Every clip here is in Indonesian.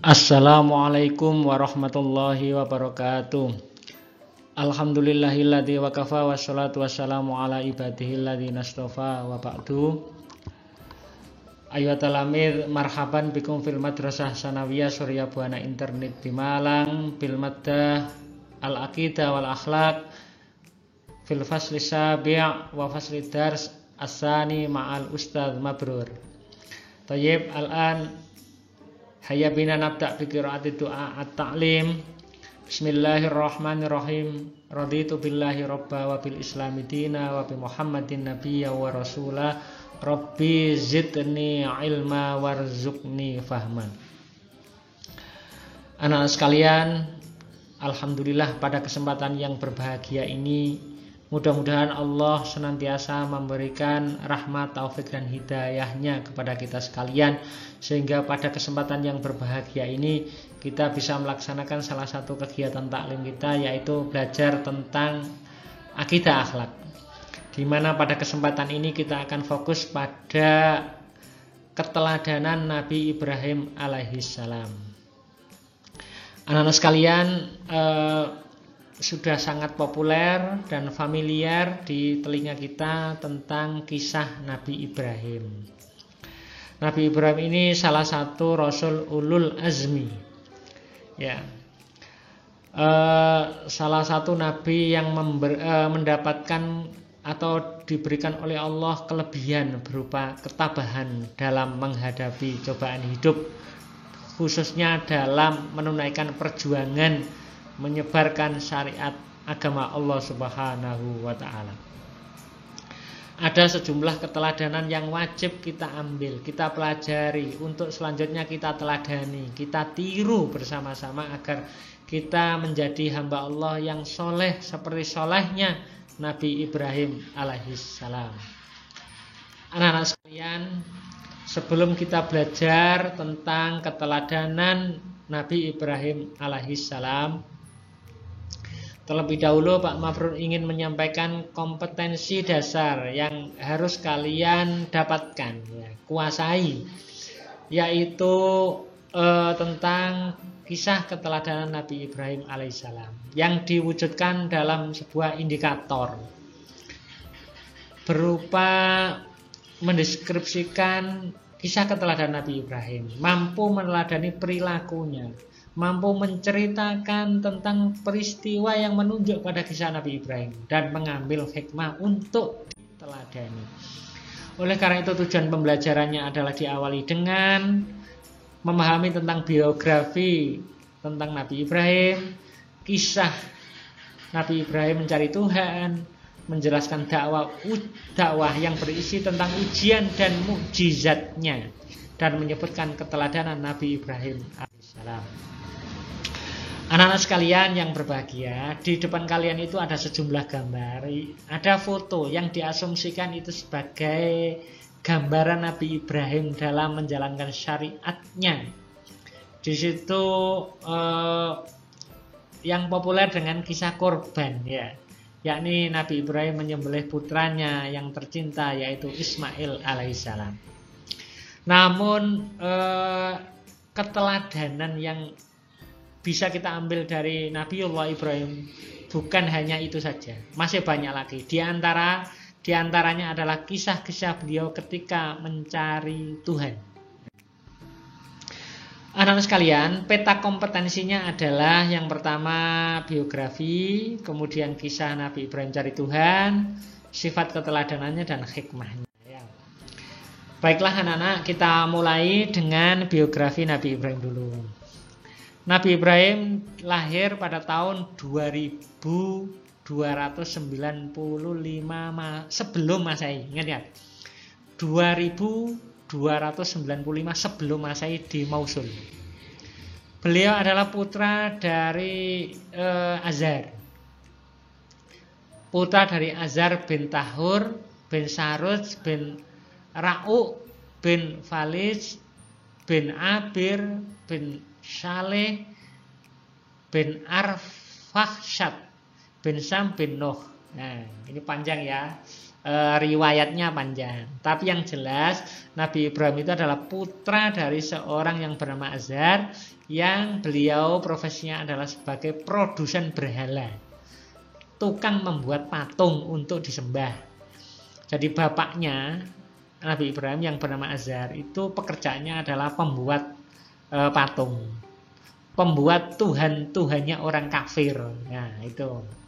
Assalamualaikum warahmatullahi wabarakatuh. Alhamdulillahilladzi wa kafa wassalatu wassalamu ala ibadihilladzi nastafa wa ba'du. Ayo talamid, marhaban bikum fil madrasah sanawiyah Surya Buana Internet di Malang bil maddah al-aqidah wal akhlaq fil fasli sabi' wa fasli dars asani ma'al ustadz Mabrur. Tayyib, al-an hayya bina nabda' bi qiraati du'a at-ta'lim. Bismillahirrahmanirrahim. Raditu billahi robba wa bil islami dina wa bi Muhammadin nabiyya wa rasulah. Rabbi zidni ilma warzuqni fahman. Anak-anak sekalian, alhamdulillah pada kesempatan yang berbahagia ini, mudah-mudahan Allah senantiasa memberikan rahmat, taufik dan hidayahnya kepada kita sekalian, sehingga pada kesempatan yang berbahagia ini kita bisa melaksanakan salah satu kegiatan taklim kita, yaitu belajar tentang akidah akhlak, di mana pada kesempatan ini kita akan fokus pada keteladanan Nabi Ibrahim alaihissalam. Anak-anak sekalian, sudah sangat populer dan familiar di telinga kita tentang kisah Nabi Ibrahim. Nabi Ibrahim ini salah satu Rasul Ulul Azmi, ya, salah satu Nabi yang mendapatkan atau diberikan oleh Allah kelebihan berupa ketabahan dalam menghadapi cobaan hidup, khususnya dalam menunaikan perjuangan menyebarkan syariat agama Allah Subhanahu wa ta'ala. Ada sejumlah keteladanan yang wajib kita ambil, kita pelajari, untuk selanjutnya kita teladani, kita tiru bersama-sama agar kita menjadi hamba Allah yang soleh seperti solehnya Nabi Ibrahim alaihissalam. Anak-anak sekalian, sebelum kita belajar tentang keteladanan Nabi Ibrahim alaihissalam, terlebih dahulu Pak Mabrur ingin menyampaikan kompetensi dasar yang harus kalian dapatkan, ya, kuasai, yaitu tentang kisah keteladanan Nabi Ibrahim alaihissalam yang diwujudkan dalam sebuah indikator berupa mendeskripsikan kisah keteladanan Nabi Ibrahim, mampu meneladani perilakunya, mampu menceritakan tentang peristiwa yang menunjuk pada kisah Nabi Ibrahim dan mengambil hikmah untuk diteladani. Oleh karena itu tujuan pembelajarannya adalah diawali dengan memahami tentang biografi tentang Nabi Ibrahim, kisah Nabi Ibrahim mencari Tuhan, menjelaskan dakwah yang berisi tentang ujian dan mukjizatnya, dan menyebutkan keteladanan Nabi Ibrahim alaihissalam. Anak-anak sekalian yang berbahagia, di depan kalian itu ada sejumlah gambar, ada foto yang diasumsikan itu sebagai gambaran Nabi Ibrahim dalam menjalankan syariatnya. Di situ yang populer dengan kisah korban, ya, yakni Nabi Ibrahim menyembelih putranya yang tercinta, yaitu Ismail alaihissalam. Namun keteladanan yang bisa kita ambil dari Nabiullah Ibrahim bukan hanya itu saja, masih banyak lagi. Di antaranya adalah kisah-kisah beliau ketika mencari Tuhan. Anak-anak sekalian, peta kompetensinya adalah yang pertama biografi, kemudian kisah Nabi Ibrahim cari Tuhan, sifat keteladanannya dan hikmahnya. Baiklah anak-anak, kita mulai dengan biografi Nabi Ibrahim dulu. Nabi Ibrahim lahir pada tahun 2295 sebelum Masehi. Ingat ya, 2295 sebelum Masehi di Mosul. Beliau adalah putra dari Azar. Putra dari Azar bin Tahur bin Saruj bin Ra'u bin Falij bin Abir bin Saleh bin Arfahsyad bin Sam bin Nuh. Nah, ini panjang ya. riwayatnya panjang. Tapi yang jelas Nabi Ibrahim itu adalah putra dari seorang yang bernama Azar, yang beliau profesinya adalah sebagai produsen berhala, tukang membuat patung untuk disembah. Jadi bapaknya Nabi Ibrahim yang bernama Azar itu pekerjaannya adalah pembuat patung, pembuat tuhannya orang kafir. Nah itu.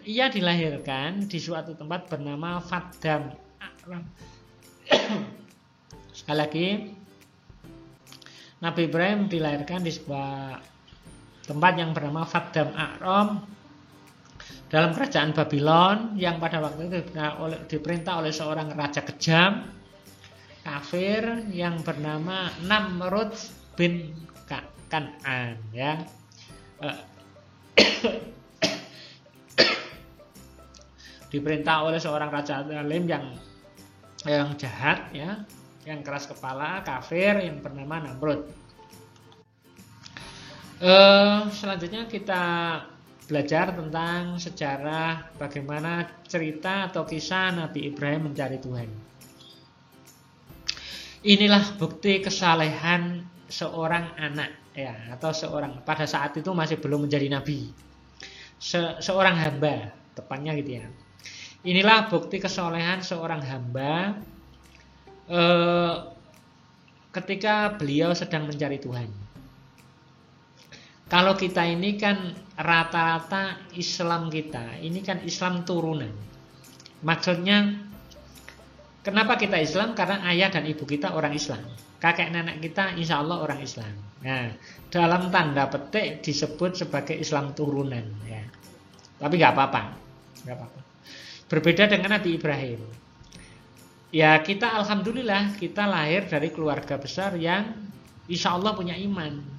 Ia dilahirkan di suatu tempat bernama Faddam Aram. Sekali lagi, Nabi Ibrahim dilahirkan di sebuah tempat yang bernama Faddam Aram dalam kerajaan Babylon, yang pada waktu itu diperintah oleh seorang raja kejam kafir yang bernama Namrud bin Kan'an, ya. Diperintah oleh seorang raja zalim yang jahat, ya, yang keras kepala, kafir, yang bernama Namrud. Selanjutnya kita belajar tentang sejarah bagaimana cerita atau kisah Nabi Ibrahim mencari Tuhan. Inilah bukti kesalehan seorang anak, ya, atau seorang, pada saat itu masih belum menjadi nabi, seorang hamba, tepatnya gitu ya. Inilah bukti kesolehan seorang hamba ketika beliau sedang mencari Tuhan. Kalau kita ini kan rata-rata Islam kita, ini kan Islam turunan. Maksudnya, kenapa kita Islam? Karena ayah dan ibu kita orang Islam. Kakek nenek kita insya Allah orang Islam. Nah, dalam tanda petik disebut sebagai Islam turunan, ya. Tapi nggak apa-apa. Berbeda dengan Nabi Ibrahim. Ya, kita alhamdulillah kita lahir dari keluarga besar yang insya Allah punya iman.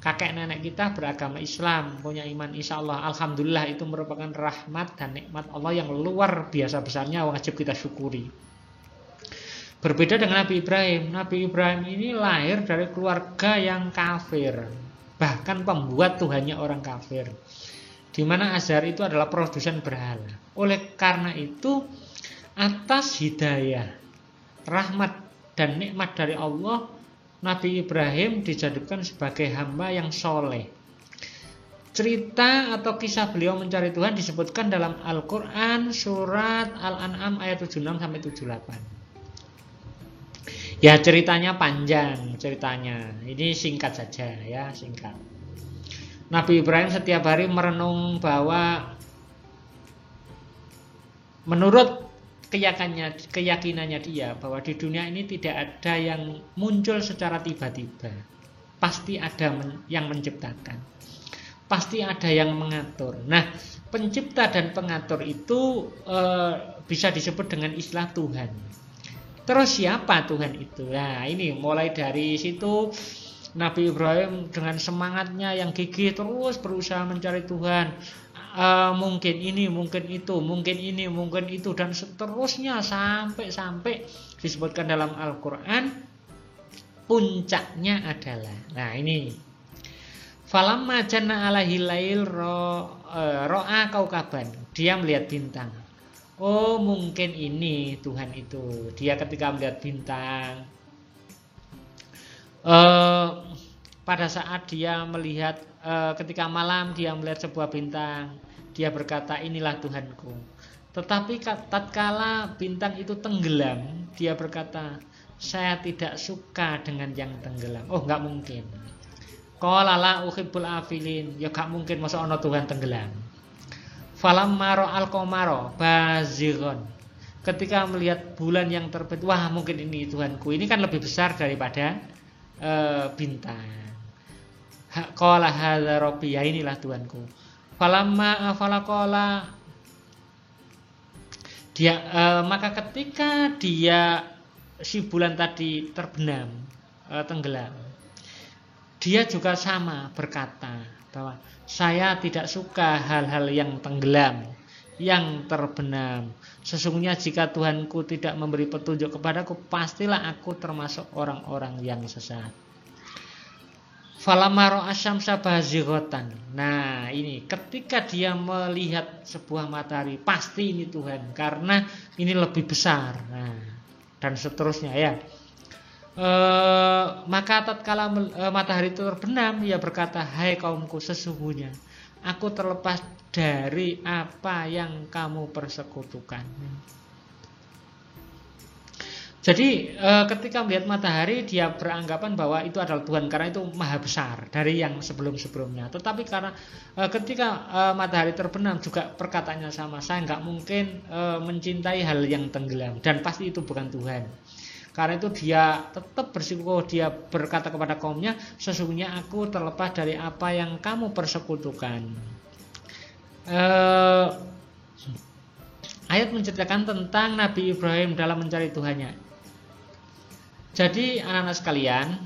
Kakek nenek kita beragama Islam, punya iman insya Allah. Alhamdulillah, itu merupakan rahmat dan nikmat Allah yang luar biasa besarnya, wajib kita syukuri. Berbeda dengan Nabi Ibrahim. Nabi Ibrahim ini lahir dari keluarga yang kafir, bahkan pembuat tuhannya orang kafir, di mana Azar itu adalah produsen berhala. Oleh karena itu, atas hidayah, rahmat dan nikmat dari Allah, Nabi Ibrahim dijadikan sebagai hamba yang soleh. Cerita atau kisah beliau mencari Tuhan disebutkan dalam Al-Quran surat Al-An'am ayat 76-78. Ya, ceritanya panjang ceritanya. Ini singkat saja, ya, singkat. Nabi Ibrahim setiap hari merenung bahwa menurut keyakinannya dia bahwa di dunia ini tidak ada yang muncul secara tiba-tiba. Pasti ada yang menciptakan. Pasti ada yang mengatur. Nah, pencipta dan pengatur itu bisa disebut dengan istilah Tuhan. Terus siapa Tuhan itu? Nah, ini mulai dari situ Nabi Ibrahim dengan semangatnya yang gigih terus berusaha mencari Tuhan. Mungkin ini, mungkin itu, mungkin ini, mungkin itu, dan seterusnya sampai disebutkan dalam Al-Quran. Puncaknya adalah, nah ini, falamma janna alaihi lail ro'a kaukaban, dia melihat bintang. Oh, mungkin ini Tuhan itu. Dia ketika melihat bintang, pada saat dia melihat, ketika malam dia melihat sebuah bintang, dia berkata, inilah Tuhanku. Tetapi tatkala bintang itu tenggelam, dia berkata, saya tidak suka dengan yang tenggelam. Oh, enggak mungkin. Qala la uhibbul afilin. Ya enggak mungkin masa ana Tuhan tenggelam. Falamma ra'al qamara bazighon. Ketika melihat bulan yang terbit, wah, mungkin ini Tuhanku. Ini kan lebih besar daripada bintang. Qala hadza rabbi, ya inilah Tuhanku. Falamma afala qala, dia maka ketika dia si bulan tadi terbenam, tenggelam, dia juga sama berkata bahwa saya tidak suka hal-hal yang tenggelam, yang terbenam. Sesungguhnya jika Tuhanku tidak memberi petunjuk kepadaku, pastilah aku termasuk orang-orang yang sesat. Falamaro asyamsa bazighatan. Nah, ini ketika dia melihat sebuah matahari, pasti ini Tuhan karena ini lebih besar. Nah, dan seterusnya ya. Maka tatkala matahari itu terbenam, ia berkata, "Hai kaumku, sesungguhnya aku terlepas dari apa yang kamu persekutukan." Jadi ketika melihat matahari, dia beranggapan bahwa itu adalah Tuhan karena itu maha besar dari yang sebelum-sebelumnya. Tetapi karena ketika matahari terbenam juga perkataannya sama, saya nggak mungkin mencintai hal yang tenggelam dan pasti itu bukan Tuhan. Karena itu dia tetap bersikukuh, dia berkata kepada kaumnya, "Sesungguhnya aku terlepas dari apa yang kamu persekutukan." Ayat menceritakan tentang Nabi Ibrahim dalam mencari Tuhannya. Jadi anak-anak sekalian,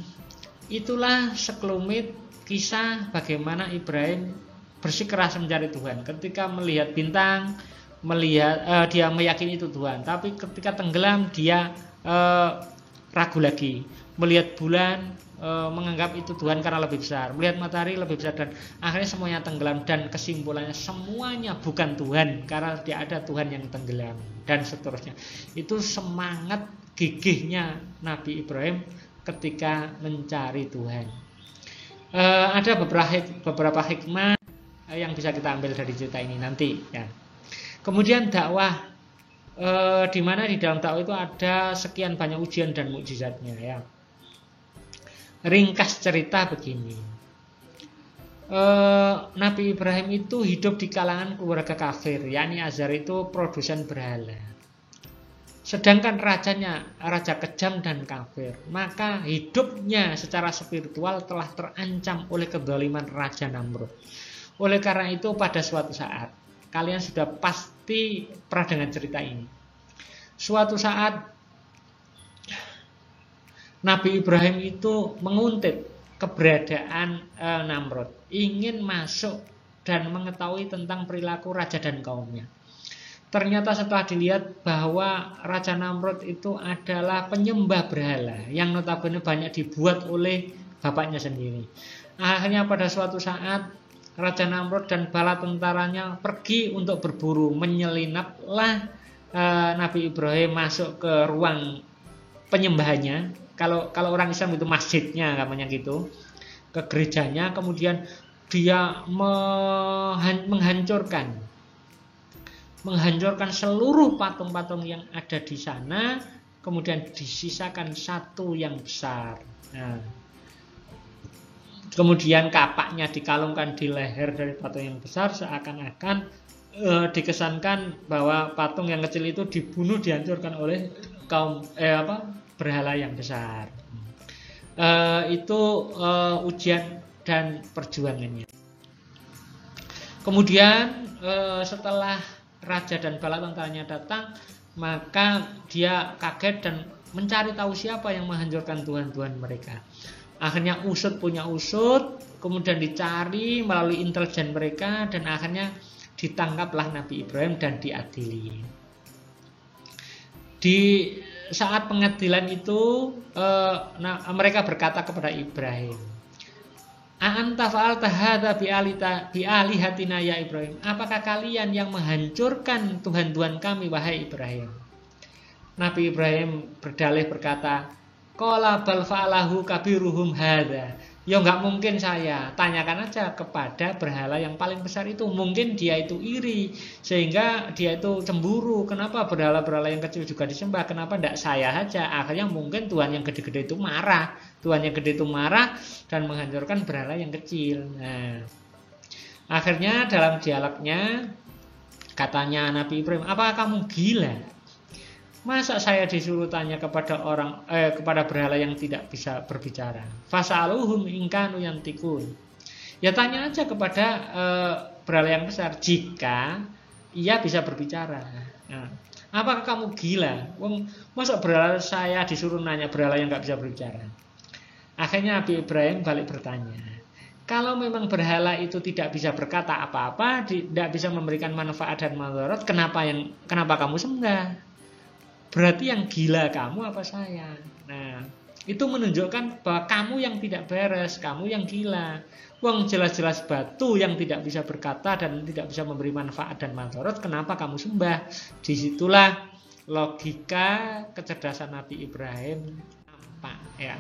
itulah sekelumit kisah bagaimana Ibrahim bersikeras mencari Tuhan. Ketika melihat bintang, dia meyakini itu Tuhan. Tapi ketika tenggelam dia ragu lagi. Melihat bulan, menganggap itu Tuhan karena lebih besar. Melihat matahari lebih besar dan akhirnya semuanya tenggelam. Dan kesimpulannya semuanya bukan Tuhan karena tidak ada Tuhan yang tenggelam dan seterusnya. Itu semangat gigihnya Nabi Ibrahim ketika mencari Tuhan. Ada beberapa hikmah yang bisa kita ambil dari cerita ini nanti ya. Kemudian dakwah, di mana di dalam dakwah itu ada sekian banyak ujian dan mukjizatnya ya. Ringkas cerita begini, Nabi Ibrahim itu hidup di kalangan keluarga kafir, yakni Azar itu produsen berhala. Sedangkan raja kejam dan kafir. Maka hidupnya secara spiritual telah terancam oleh kezaliman Raja Namrud. Oleh karena itu pada suatu saat, kalian sudah pasti pernah dengar cerita ini. Suatu saat Nabi Ibrahim itu menguntit keberadaan Namrud, ingin masuk dan mengetahui tentang perilaku raja dan kaumnya. Ternyata setelah dilihat bahwa Raja Namrud itu adalah penyembah berhala yang notabene banyak dibuat oleh bapaknya sendiri. Akhirnya pada suatu saat Raja Namrud dan bala tentaranya pergi untuk berburu. Menyelinaplah Nabi Ibrahim masuk ke ruang penyembahannya. Kalau orang Islam itu masjidnya namanya gitu, ke gerejanya. Kemudian dia menghancurkan seluruh patung-patung yang ada di sana, kemudian disisakan satu yang besar. Nah, kemudian kapaknya dikalungkan di leher dari patung yang besar, seakan-akan dikesankan bahwa patung yang kecil itu dibunuh, dihancurkan oleh kaum berhala yang besar. Itu ujian dan perjuangannya. Kemudian setelah raja dan bala tentaranya datang, maka dia kaget dan mencari tahu siapa yang menghancurkan tuhan-tuhan mereka. Akhirnya usut, kemudian dicari melalui intelijen mereka, dan akhirnya ditangkaplah Nabi Ibrahim dan diadili. Di saat pengadilan itu mereka berkata kepada Ibrahim, "A'anta fa'alta hadza bi'alihatina ya Ibrahim?" Apakah kalian yang menghancurkan tuhan-tuhan kami wahai Ibrahim? Nabi Ibrahim berdalih berkata, "Qala bal fa'alahu kabiruhum hadza." Ya enggak mungkin saya. Tanyakan aja kepada berhala yang paling besar itu. Mungkin dia itu iri sehingga dia itu cemburu. Kenapa berhala-berhala yang kecil juga disembah? Kenapa enggak saya saja? Akhirnya mungkin Tuhan yang gede-gede itu marah. Tuhan yang gede itu marah dan menghancurkan berhala yang kecil. Nah, akhirnya dalam dialognya katanya Nabi Ibrahim, "Apakah kamu gila? Masa saya disuruh tanya kepada kepada berhala yang tidak bisa berbicara? Fas'aluhum in kanu yantikun." Ya tanya aja kepada berhala yang besar jika ia bisa berbicara. Nah, apakah kamu gila? Masa berhala saya disuruh nanya berhala yang nggak bisa berbicara? Akhirnya Nabi Ibrahim balik bertanya, kalau memang berhala itu tidak bisa berkata apa-apa, tidak bisa memberikan manfaat dan madarat, kenapa kamu sembah? Berarti yang gila kamu apa saya? Nah, itu menunjukkan bahwa kamu yang tidak beres, kamu yang gila. Wong jelas-jelas batu yang tidak bisa berkata dan tidak bisa memberi manfaat dan madharat, kenapa kamu sembah? Disitulah logika kecerdasan Nabi Ibrahim nampak ya.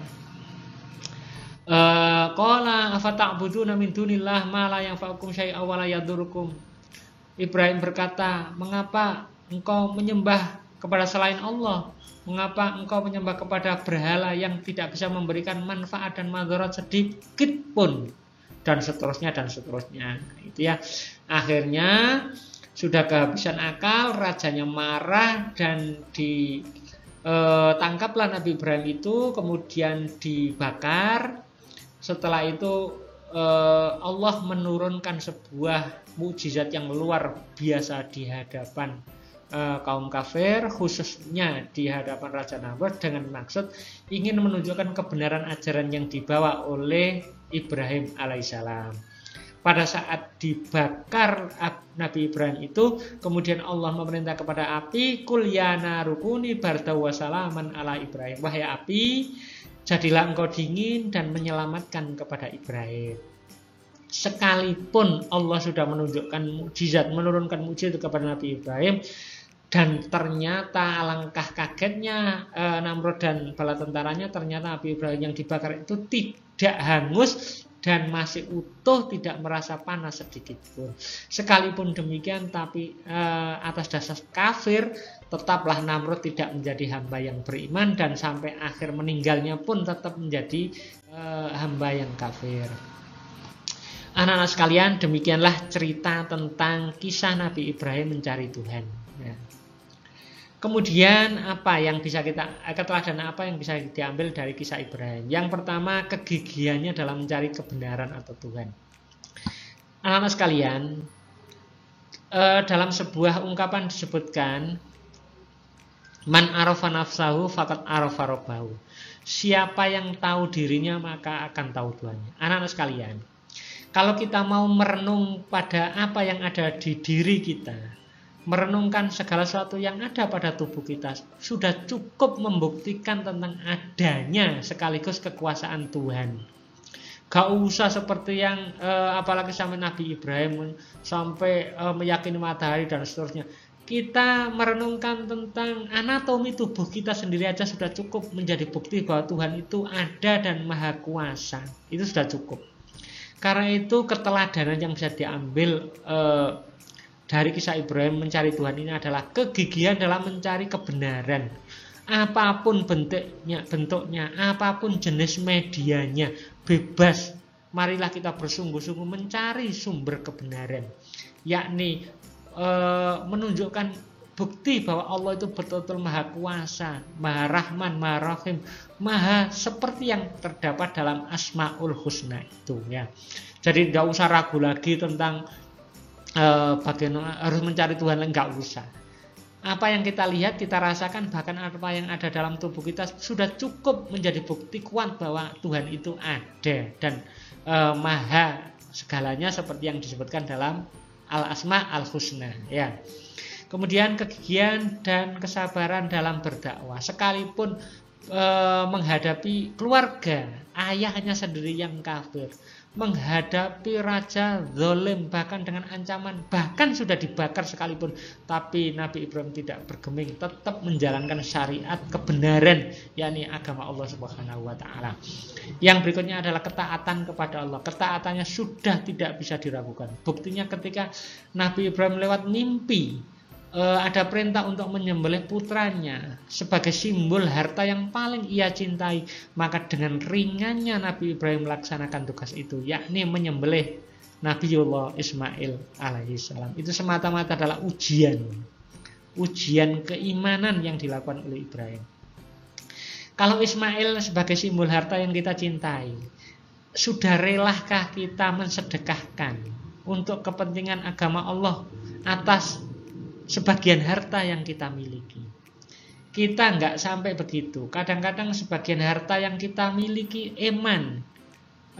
Qala afata'buduna min dunillah ma la yanfa'ukum syai'an wa la yadurrukum. Ibrahim berkata, mengapa engkau menyembah kepada selain Allah? Mengapa engkau menyembah kepada berhala yang tidak bisa memberikan manfaat dan madharat sedikit pun? Dan seterusnya dan seterusnya. Itu ya. Akhirnya sudah kehabisan akal, rajanya marah dan ditangkaplah Nabi Ibrahim itu, kemudian dibakar. Setelah itu Allah menurunkan sebuah mukjizat yang luar biasa di hadapan kaum kafir, khususnya di hadapan Raja Namrud, dengan maksud ingin menunjukkan kebenaran ajaran yang dibawa oleh Ibrahim alaihissalam. Pada saat dibakar Nabi Ibrahim itu, kemudian Allah memerintah kepada api, kul ya narukuni barda wa salaman ala Ibrahim. Wahai api, jadilah engkau dingin dan menyelamatkan kepada Ibrahim. Sekalipun Allah sudah menunjukkan mukjizat, menurunkan mukjizat kepada Nabi Ibrahim, dan ternyata alangkah kagetnya Namrud dan bala tentaranya, ternyata Nabi Ibrahim yang dibakar itu tidak hangus dan masih utuh, tidak merasa panas sedikit pun. Sekalipun demikian, tapi atas dasar kafir, tetaplah Namrud tidak menjadi hamba yang beriman, dan sampai akhir meninggalnya pun tetap menjadi hamba yang kafir. Anak-anak sekalian, demikianlah cerita tentang kisah Nabi Ibrahim mencari Tuhan. Ya. Kemudian apa yang bisa keteladanan apa yang bisa diambil dari kisah Ibrahim? Yang pertama, kegigihannya dalam mencari kebenaran atau Tuhan. Anak-anak sekalian, dalam sebuah ungkapan disebutkan, man arafa nafsahu faqad arafa rabbahu. Siapa yang tahu dirinya maka akan tahu Tuhannya. Anak-anak sekalian, kalau kita mau merenung pada apa yang ada di diri kita, merenungkan segala sesuatu yang ada pada tubuh kita, sudah cukup membuktikan tentang adanya sekaligus kekuasaan Tuhan. Gak usah seperti yang apalagi sampai Nabi Ibrahim sampai meyakini matahari dan seterusnya. Kita merenungkan tentang anatomi tubuh kita sendiri aja sudah cukup menjadi bukti bahwa Tuhan itu ada dan maha kuasa. Itu sudah cukup. Karena itu keteladanan yang bisa diambil dari kisah Ibrahim mencari Tuhan ini adalah kegigihan dalam mencari kebenaran. Apapun bentuknya, apapun jenis medianya, bebas. Marilah kita bersungguh-sungguh mencari sumber kebenaran, yakni menunjukkan bukti bahwa Allah itu betul-betul maha kuasa, maha rahman, maha rahim, maha seperti yang terdapat dalam Asmaul Husna itu ya. Jadi tidak usah ragu lagi tentang bagaimana harus mencari Tuhan, enggak usah. Apa yang kita lihat, kita rasakan, bahkan apa yang ada dalam tubuh kita sudah cukup menjadi bukti kuat bahwa Tuhan itu ada dan maha segalanya seperti yang disebutkan dalam Al-Asma Al-Husna ya. Kemudian kegigihan dan kesabaran dalam berdakwah, sekalipun menghadapi keluarga, ayahnya sendiri yang kafir, menghadapi raja zalim bahkan dengan ancaman, bahkan sudah dibakar sekalipun, tapi Nabi Ibrahim tidak bergeming, tetap menjalankan syariat kebenaran, yakni agama Allah Subhanahu wa taala. Yang berikutnya adalah ketaatan kepada Allah. Ketaatannya sudah tidak bisa diragukan. Buktinya ketika Nabi Ibrahim lewat mimpi, ada perintah untuk menyembelih putranya sebagai simbol harta yang paling ia cintai, maka dengan ringannya Nabi Ibrahim melaksanakan tugas itu, yakni menyembelih Nabiullah Ismail alaihissalam. Itu semata-mata adalah ujian keimanan yang dilakukan oleh Ibrahim. Kalau Ismail sebagai simbol harta yang kita cintai, sudah relahkah kita mensedekahkan untuk kepentingan agama Allah atas sebagian harta yang kita miliki? Kita nggak sampai begitu. Kadang-kadang sebagian harta yang kita miliki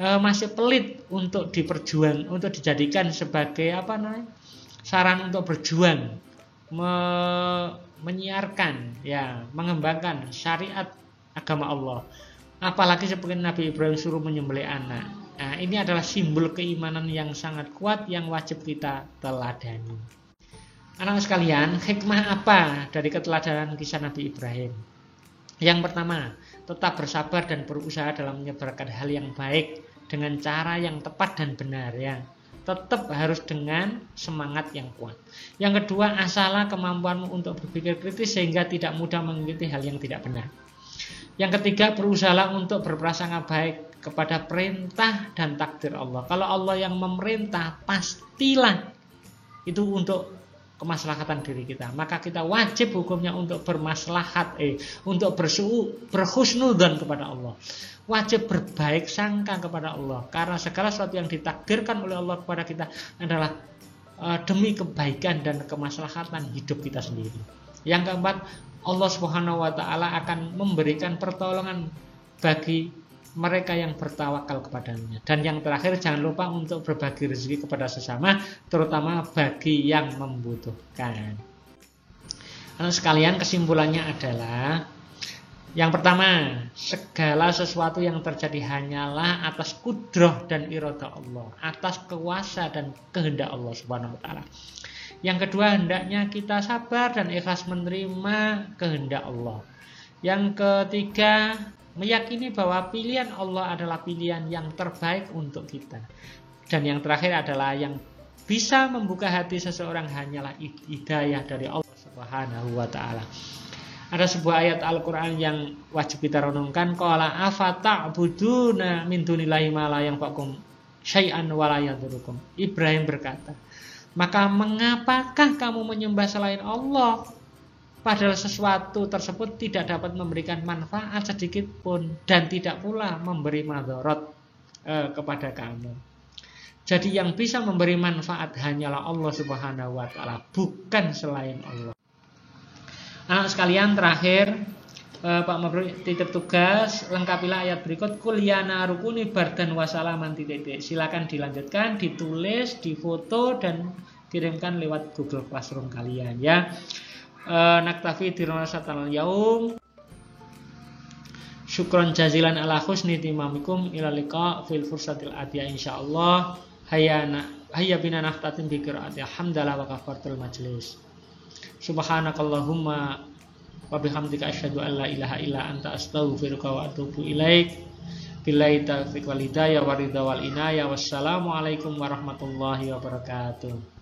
masih pelit untuk diperjuang, untuk dijadikan sebagai saran untuk berjuang, menyiarkan, ya, mengembangkan syariat agama Allah. Apalagi seperti Nabi Ibrahim suruh menyembelih anak. Nah, ini adalah simbol keimanan yang sangat kuat yang wajib kita teladani. Anak sekalian, hikmah apa dari keteladanan kisah Nabi Ibrahim? Yang pertama, tetap bersabar dan berusaha dalam menyebarkan hal yang baik dengan cara yang tepat dan benar ya. Tetap harus dengan semangat yang kuat. Yang kedua, asahlah kemampuanmu untuk berpikir kritis sehingga tidak mudah mengikuti hal yang tidak benar. Yang ketiga, berusahalah untuk berprasangka baik kepada perintah dan takdir Allah. Kalau Allah yang memerintah, pastilah itu untuk kemaslahatan diri kita. Maka kita wajib hukumnya untuk bermaslahat, untuk berhusnudzon kepada Allah. Wajib berbaik sangka kepada Allah. Karena segala sesuatu yang ditakdirkan oleh Allah kepada kita adalah demi kebaikan dan kemaslahatan hidup kita sendiri. Yang keempat, Allah Subhanahu wa taala akan memberikan pertolongan bagi mereka yang bertawakal kepadanya. Dan yang terakhir, jangan lupa untuk berbagi rezeki kepada sesama, terutama bagi yang membutuhkan. Anak sekalian, kesimpulannya adalah yang pertama, segala sesuatu yang terjadi hanyalah atas kudrah dan iradah Allah, atas kuasa dan kehendak Allah Subhanahu wa taala. Yang kedua, hendaknya kita sabar dan ikhlas menerima kehendak Allah. Yang ketiga, meyakini bahwa pilihan Allah adalah pilihan yang terbaik untuk kita. Dan yang terakhir adalah yang bisa membuka hati seseorang hanyalah hidayah dari Allah Subhanahu wa taala. Ada sebuah ayat Al-Quran yang wajib kita renungkan. Qala afata'buduna min dunillahi ma la yanfa'ukum syai'an wa la yadurrukum. Ibrahim berkata, maka mengapakah kamu menyembah selain Allah, padahal sesuatu tersebut tidak dapat memberikan manfaat sedikit pun dan tidak pula memberi madarat kepada kamu. Jadi yang bisa memberi manfaat hanyalah Allah Subhanahu wa taala, bukan selain Allah. Anak sekalian, terakhir Pak Mabrur titip tugas, lengkapilah ayat berikut. Kul ya narukuni bardan wa salaman titik. Silakan dilanjutkan, ditulis, difoto dan kirimkan lewat Google Classroom kalian ya. Naktafi diranasatal yaum. Syukron jazilan ala husni timamikum ila liqa fil fursatil atiyah insyaallah. Hayya bina nahtatim bi qiraati hamdalah wa kafartul majlis. Subhanakallahumma wa bihamdika asyhadu an la ilaha illa anta astaghfiruka wa atubu ilaik. Billahi taufiq wal hidayah wa ridha wal inayah. Wassalamu alaikum warahmatullahi wabarakatuh.